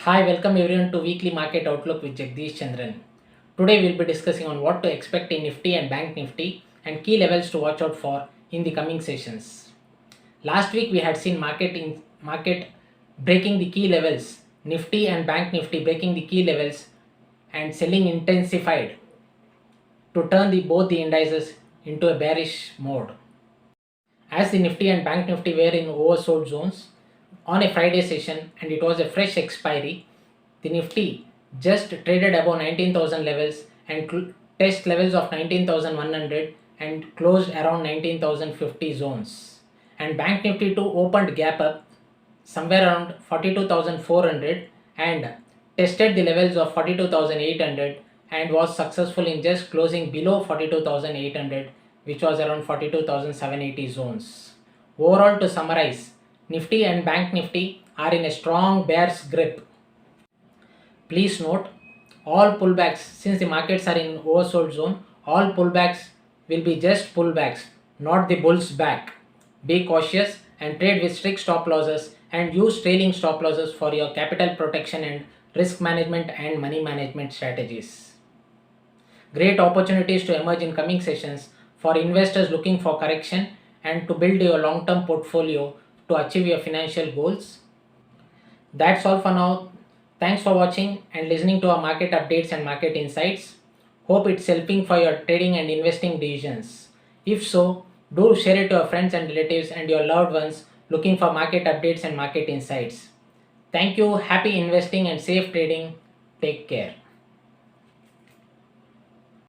Hi, welcome everyone to Weekly Market Outlook with Jagadish Chandran. Today we'll be discussing on what to expect in Nifty and Bank Nifty and key levels to watch out for in the coming sessions. Last week we had seen market breaking the key levels, Nifty and Bank Nifty breaking the key levels and selling intensified to turn both the indices into a bearish mode. As the Nifty and Bank Nifty were in oversold zones on a Friday session and it was a fresh expiry, the Nifty just traded above 19,000 levels and test levels of 19,100 and closed around 19,050 zones. And Bank Nifty too opened gap up somewhere around 42,400 and tested the levels of 42,800 and was successful in just closing below 42,800, which was around 42,780 zones. Overall, to summarize, Nifty and Bank Nifty are in a strong bear's grip. Please note, all pullbacks, since the markets are in oversold zone, all pullbacks will be just pullbacks, not the bull's back. Be cautious and trade with strict stop losses and use trailing stop losses for your capital protection and risk management and money management strategies. Great opportunities to emerge in coming sessions for investors looking for correction and to build your long-term portfolio to achieve your financial goals. That's all for now. Thanks for watching and listening to our market updates and market insights. Hope it's helping for your trading and investing decisions. If so, do share it to your friends and relatives and your loved ones looking for market updates and market insights. Thank you, happy investing and safe trading. Take care.